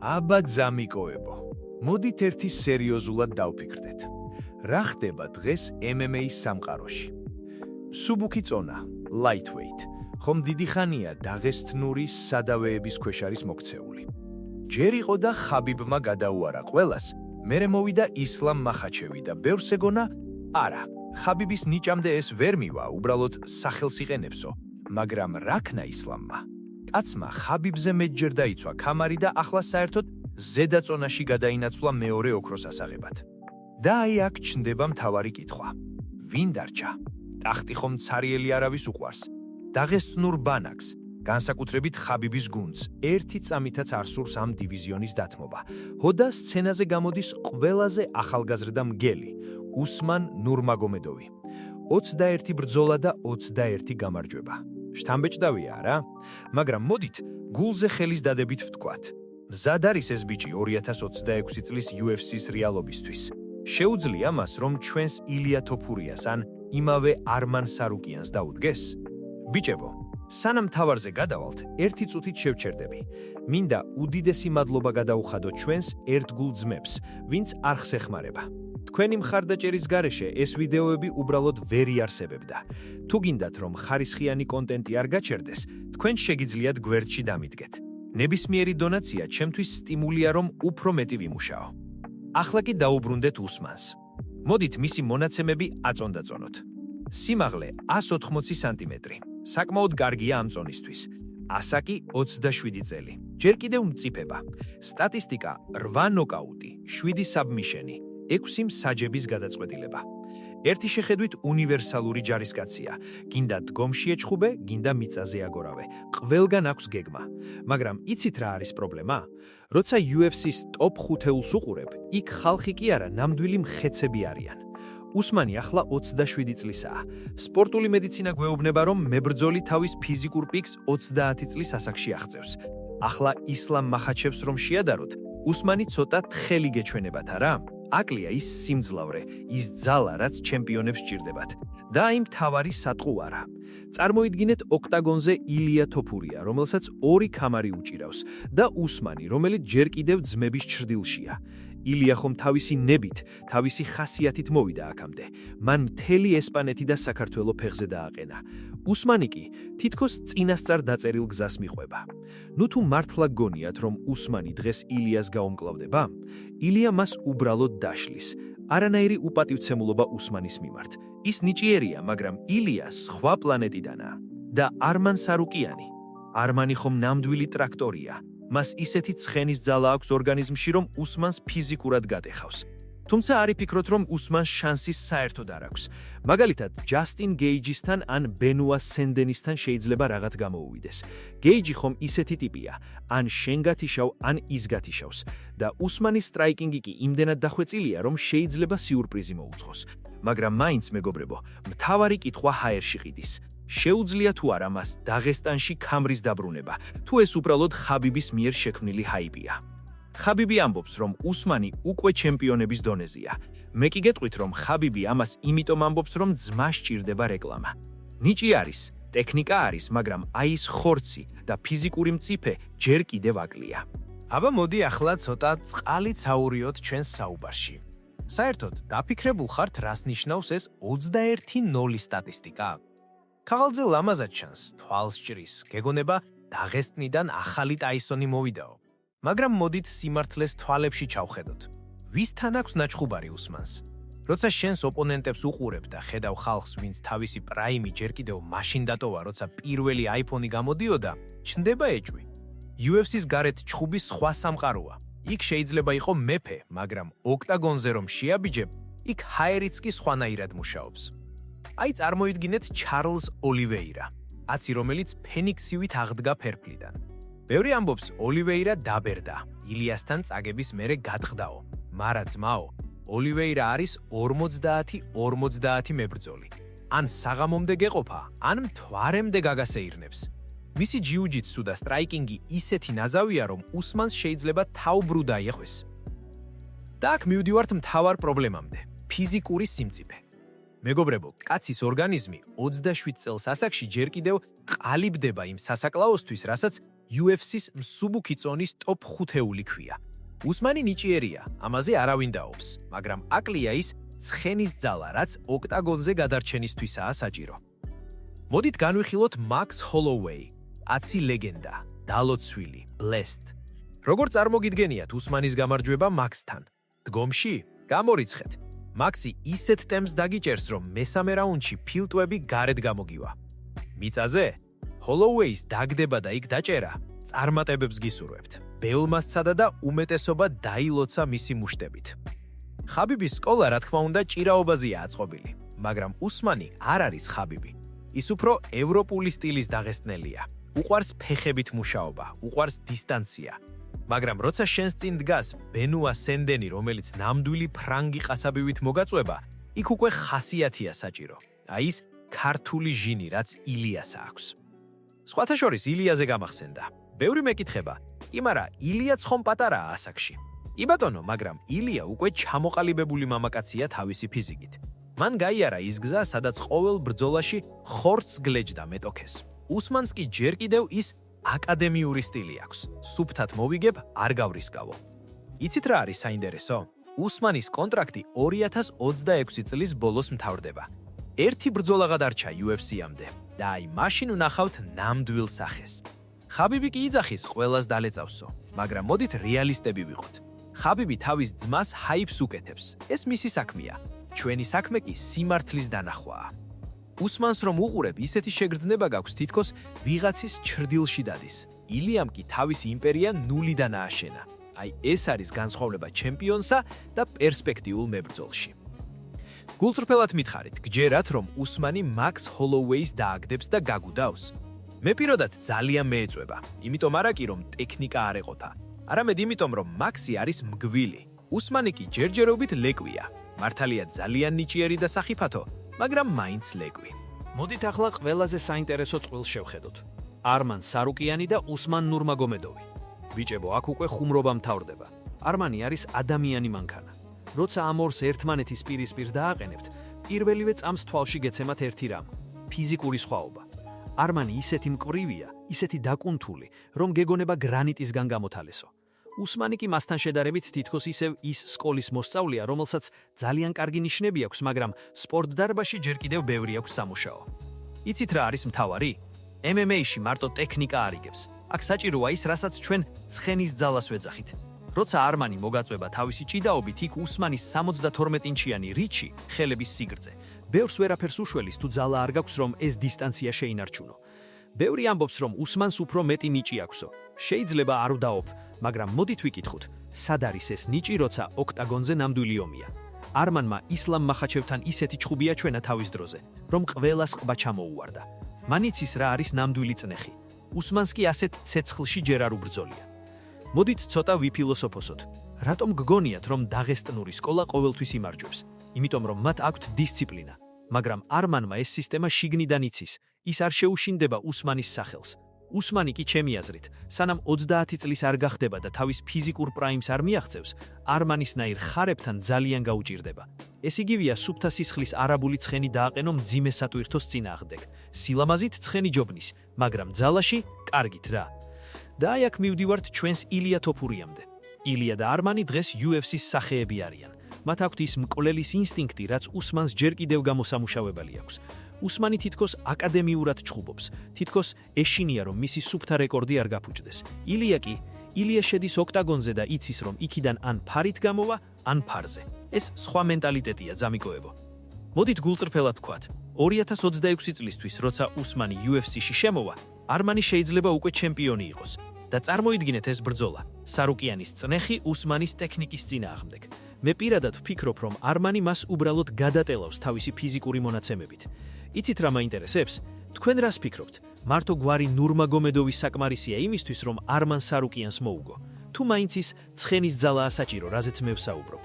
აბა ძამიკოებო, მოდით ერთი სერიოზულად დავფიქრდეთ. რა ხდება დღეს MMA-ის სამყაროში? სუბუქი წონა, lightweight, ხომ დიდი ხანია დაღესტნური სადავეების ქვეშ არის მოქცეული. ჯერ იყო და ხაბიბმა გადაუარა ყველას, მერე მოვიდა ისლამ მახაჩევი და ბევრს ეგონა, არა, ხაბიბის ნიჭამდე ეს ვერ მივა, უბრალოდ სახელს იყენებსო, მაგრამ რაქნა ისლამმა? კაცმა ხაბიბზე მეტჯერ დაიცვა ქამარი და ახლა საერთოდ ზედაწონაში გადაინაცვლა მეორე ოქროს ასაღებად. და აი აქ ჩნდება მთავარი კითხვა. ვინ დარჩა? ტახტი ხომ ცარიელი არავის უყვარს? დაღესტნურ ბანაკს, განსაკუთრებით ხაბიბის გუნდს, ერთი წამითაც არ სურს ამ დივიზიონის დათმობა. ჰოდა სცენაზე გამოდის ყველაზე ახალგაზრდა მგელი, უსმან ნურმაგომედოვი. 21 ბრძოლა და 21 გამარჯვება. შთამბეჭდავია, რა? მაგრამ მოდით გულზე ხელის დადებით ვთქვათ. მზად არის ეს ბიჭი 2026 წლის UFC-ს რეალობისთვის. შეუძლია მას, რომ ჩვენს ილია თოფურიას ან იმავე არმან სარუკიანს დაუდგეს? ბიჭებო, სანამ თავარზე გადავალთ, ერთი წუთით შევჩერდები. მინდა უდიდესი მადლობა გადაუხადო ჩვენს ერთგულ ძმებს, ვინც არ ხსეხმარება. თქვენი მხარდაჭერის გარეშე ეს ვიდეოები უბრალოდ ვერ იარსებებდა. თუ გინდათ, რომ ხარისხიანი კონტენტი არ გაჩერდეს, თქვენ შეგიძლიათ გვერდში დამიდგეთ. ნებისმიერი დონაცია ჩემთვის სტიმულია, რომ უფრო მეტი ვიმუშაო. ახლა კი დაუბრუნდეთ უსმანს. მოდით მისი მონაცემები აწონდაწონოთ. სიმაღლე 180 სანტიმეტრი. საკმაოდ კარგია ამ წონისთვის. ასაკი 27 წელი. ჯერ კიდევ მწიფება. სტატისტიკა 8 ნოკაუტი, 7 საბმიშენი, 6 მსაჯების გადაწყვეტილება. ერთი შეხედვით უნივერსალური ჯარისკაცია. გინდა დგომში ეჩხუბე, გინდა მიწაზე აგორავე. ყველგან აქვს გეგმა. მაგრამ იცით რა არის პრობლემა? როცა UFC-ს ტოპ 5-ს უყურებ, იქ ხალხი კი არა, ნამდვილი მხეცები არიან. უსმანი ახლა 27 წლისაა. სპორტული მედიცინა გვეუბნება, რომ მებრძოლი თავის ფიზიკურ პიკს 30 წლის ასაკში აღწევს. ახლა ისლამ მახაჩევს რომ შეადაროთ, უსმანი ცოტა თხელი გეჩვენებათ, არა? აკლია ის სიმძლავრე, ის ძალა, რაც ჩემპიონებს სჭირდებათ. და იმ თავარი სატყუ არა. წარმოიდგინეთ ოქტაგონზე ილია თოფურია, რომელსაც 2 ქამარი უჭირავს და უსმანი, რომელიც ჯერ კიდევ ძმების ჩრდილშია. ილია ხომ თავისი ნებით, თავისი ხასიათით მოვიდა აქამდე. მან მთელი ესპანეთი და საქართველო ფეხზე დააყენა. უსმანი კი თითქოს წინასწარ დაწერილ გზას მიყვება. ნუ თუ მართლა გონიათ, რომ უსმანი დღეს ილიას გაუმკლავდება? ილია მას უბრალოდ დაშლის. არანაირი უპატივცემულობა უსმანის მიმართ. ის ნიჭიერია, მაგრამ ილია სხვა პლანეტიდანაა. და არმან სარუკიანი. არმანი ხომ ნამდვილი ტრაქტორია. მას ისეთი ცხენის ძალა აქვს ორგანიზმში, რომ უსმანს ფიზიკურად გატეხავს. თუმცა არ იფიქროთ, რომ უსმანს შანსის საერთოდ არ აქვს. მაგალითად, ჯასტინ გეიჯისთან ან ბენუა სენდენისთან შეიძლება რაღაც გამოუვიდეს. გეიჯი ხომ ისეთი ტიპია, ან შენ გათიშავ, ან ის გათიშავს. და უსმანის სტრაიკინგი კი იმდენად დახვეწილია, რომ შეიძლება სიურპრიზი მოუწყოს. მაგრამ მაინც მეგობრებო, მთავარი კითხვა ჰაერში ყიდის. შეუძლია თუ არა მას დაღესტანში ქამრის დაბრუნება, თუ ეს უბრალოდ ხაბიბის მიერ შექმნილი ჰაიპია. ხაბიბი ამბობს, რომ უსმანი უკვე ჩემპიონების დონეზეა. მე კი გეტყვით, რომ ხაბიბი ამას იმიტომ ამბობს, რომ ძმა სჭირდება რეკლამა. ნიჭი არის, ტექნიკა არის, მაგრამ აი ეს ხორცი და ფიზიკური მწიფე ჯერ კიდევ აკლია. აბა მოდი ახლა ცოტა წყალი წაურიოთ ჩვენს საუბარში. საერთოდ დაფიქრებულ ხართ, რას ნიშნავს ეს 21-0 სტატისტიკა? ქაღალდზე ლამაზად ჩანს, თვალს ჭრის, გეგონება დაღესტნიდან ახალი ტაისონი მოვიდაო. მაგრამ მოდით სიმართლეს თვალებში ჩავხედოთ. ვისთან აქვს ნაჩხუბარი უსმანს? როცა შენს ოპონენტებს უყურებ და ხედავ ხალხს, ვინც თავისი პრაიმი ჯერ კიდევ მაშინ დატოვა, როცა პირველი iPhone-ი გამოდიოდა, ჩნდება ეჭვი. UFC-ს გარეთ ჩხუბი სხვა სამყაროა. იქ შეიძლება იყო მეფე, მაგრამ ოქტაგონზე რომ შეაბიჯებ, იქ ჰაერიც კი სხვანაირად მუშაობს. აი წარმოიდგინეთ ჩარლზ ოლივეირა, აცი რომელიც ფენიქსივით აღდგა ფერფლიდან. ბევრი ამბობს, ოლივეირა დაბერდა, ილიასთან წაგების მერე გადხდაო, მარა ძმაო, ოლივეირა არის 50-50 მებრძოლი. ან საღამომდე გეყოფა, ან მთვარემდე გაგასეირნებს. მისი ჯიუ-ჯიტსუ და სტრაიკინგი ისეთი ნაზავია, რომ უსმანს შეიძლება თავბრუ დაიხვეს. და აქ მივდივართ მთავარ პრობლემამდე, ფიზიკური სიმწიფე. მეგობრებო, კაცის ორგანიზმი 27 წელს ასაკში ჯერ კიდევ ყალიბდება იმ სასაკლაოსთვის, რასაც UFC-ს მსუბუქი წონის ტოპ 5-ეული ქვია. უსმანი ნიჭიერია, ამაზე არავინ დაობს, მაგრამ აკლია ის ცხენის ძალა, რაც ოქტაგონზე გადარჩენისთვისაა საჭირო. მოდით განვიხილოთ Max Holloway, აცი ლეგენდა, დალოცვილი, Blessed. როგორ წარმოგიდგენიათ უსმანის გამარჯვება Max-თან? დგომში? გამორიცხეთ. Maxi ისეთ ტემპს დაგიჭერს, რომ მესამე რაუნდში ფილტვები გარეთ გამოგივა. მიწაზე? Holloway-ს დაგდება და იქ დაჭერა, წარმატებებს გისურვებთ. ბევრმა სცადა და უმეტესობა დაილოცა მისი მუშტებით. ხაბიბის სკოლა, რა თქმა უნდა, ჭირაობაზეა აწყობილი, მაგრამ უსმანი არ არის ხაბიბი. ის უფრო ევროპული სტილის დაღესტნელია. უყვარს ფეხებით მუშაობა, უყვარს დისტანცია. მაგრამ როცა შენს წინ დგას ბენუა სენდენი, რომელიც ნამდვილი ფრანგი ყასაბივით მოგაწვება, იქ უკვე ხასიათია საჭირო. აი ის ქართული ჟინი, რაც ილიას აქვს. სხვათა შორის ილიაზე გამახსენდა. ბევრი მეკითხება, იმარა ილია ცხომ პატარაა ასაკში. კი ბატონო, მაგრამ ილია უკვე ჩამოყალიბებული მამაკაცია თავისი ფიზიკით. მან გაიარა ის გზა, სადაც ყოველ ბრძოლაში ხორცს გლეჯდა მეტოქეს. უსმანს კი ჯერ კიდევ ის აკადემიური სტილი აქვს. სუფთად მოვიგებ, არ გავრისკავო. იცით რა არის საინტერესო? უსმანის კონტრაქტი 2026 წლის ბოლოს მთავრდება. ერთი ბრძოლა გადარჩა UFC-მდე და აი მაშინ ვნახავთ ნამდვილ სახეს. ხაბიბი კი იძახის ყველას დალეწავსო, მაგრამ მოდით რეალისტები ვიყოთ. ხაბიბი თავის ძმას ჰაიპს უკეთებს. ეს მისი საქმეა. ჩვენი საქმე კი სიმართლის დანახვაა. უსმანს რომ უყურებ, ისეთი შეგრძნება გაქვს, თითქოს ვიღაცის ჩრდილში დადის. ილიამ კი თავისი იმპერია ნულიდან ააშენა. აი ეს არის განსხვავება ჩემპიონსა და პერსპექტიულ მებრძოლში. გულწრფელად მითხარით, გჯერათ, რომ უსმანი Max Holloway-ს დააგდებს და გაგუდავს. მე პირადად ძალიან მეეწვება, იმიტომ არა კი რომ ტექნიკა არ ეყოთა, არამედ იმიტომ რომ Maxi არის მგვილი. უსმანი კი ჯერჯერობით ლეკვია. მართალია ძალიან ნიჭიერი და სახიფათო, მაგრამ მაინც ლეკვი. მოდით ახლა ყველაზე საინტერესო წყვილს შევხედოთ. არმან სარუკიანი და უსმან ნურმაგომედოვი. ბიჭებო, აქ უკვე ხუმრობა მთავრდება. არმანი არის ადამიანი მანქანა. როცა ამ ორს ერთმანეთის პირისპირ დააყენებთ, პირველივე წამს თვალში გეცემათ ერთი რამ: ფიზიკური სხვაობა. არმანი ისეთი მკვრივია, ისეთი დაკუნთული, რომ გეგონება გრანიტისგან გამოთალესო. უსმანი კი მასთან შედარებით თითქოს ისევ ის სკოლის მოსწავლეა, რომელსაც ძალიან კარგი ნიშნები აქვს, მაგრამ სპორტ დარბაზში ჯერ კიდევ ბევრი აქვს სამუშაო. იცით რა არის მთავარი? MMA-ში მარტო ტექნიკა არ იგებს. აქ საჭიროა ის, რასაც ჩვენ ცხენის ძალას ვეძახით. როცა არმანი მოგაწვება თავისი ჭიდაობით, იქ უსმანის 72 ინჩიანი რიჩი, ხელების სიგრძე. ბევრს ვერაფერს უშველის, თუ ძალა არ გაქვს, რომ ეს დისტანცია შეინარჩუნო. ბევრი ამბობს, რომ უსმანს უფრო მეტი ნიჭი აქვსო. შეიძლება არ ვდაობ, მაგრამ მოდით ვიკითხოთ, სად არის ეს ნიჭი, როცა ოქტაგონზე ნამდვილი ომია. არმანმა ისლამ მახაჩევთან ისეთი ჩხუბი აჩვენა თავის დროზე, რომ ყველას ყბა ჩამოუვარდა. მან იცის რა არის ნამდვილი წნეხი. უსმანს კი ასეთ ცეცხლში ჯერ არ უბრძოლია. მოდით ცოტა ვიფილოსოფოსოთ. რატომ გგონიათ, რომ დაღესტნური სკოლა ყოველთვის იმარჯვებს? იმიტომ რომ მათ აქვთ დისციპლინა. მაგრამ არმანმა ეს სისტემა შიგნიდან იცის. ის არ შეუშინდება უსმანის სახელს. უსმანი კი ჩემი აზრით, სანამ 30 წლის არ გახდება და თავის ფიზიკურ პრაიმს არ მიაღწევს, არმანისნაირ ხარებთან ძალიან გაუჭირდება. ეს იგივეა სუფთა სისხლის არაბული ცხენი დააყენო მძიმე სატვირთოს წინააღმდეგ. სილამაზით ცხენი ჯობნის, მაგრამ ძალაში კარგით რა. და აი აქ მივდივართ ჩვენს ილია თოფურიამდე. ილია და არმანი დღეს UFC-ს სახეები არიან. მათ აქვთ ის მკვლელის ინსტინქტი, რაც უსმანს ჯერ კიდევ გამოსამუშავებელი აქვს. უსმანი თითქოს აკადემიურად ჩხუბობს, თითქოს ეშინია, რომ მისი სუფთა რეკორდი არ გაფუჭდეს. ილია შედის ოქტაგონზე და იცის, რომ იქიდან ან ფარით გამოვა, ან ფარზე. ეს სხვა მენტალიტეტია, ძამიკოებო. მოდით გულწრფელად ვქვათ, 2026 წლისთვის, როცა უსმანი UFC-ში შემოვა, არმანი შეიძლება უკვე ჩემპიონი იყოს. და წარმოიდგინეთ ეს ბრძოლა, სარუკიანის წნეხი უსმანის ტექნიკის წინააღმდეგ. მე პირადად ვფიქრობ, რომ არმანი მას უბრალოდ გადატელავს თავისი ფიზიკური მონაცემებით. იცით რა მაინტერესებს? თქვენ რას ფიქრობთ? მარტო გვარი ნურმაგომედოვის საკმარისია იმისთვის, რომ არმან სარუკიანს მოუგო? თუ მაინც ის ცხენის ძალაა საჭირო, რაზეც მე ვსაუბრობ?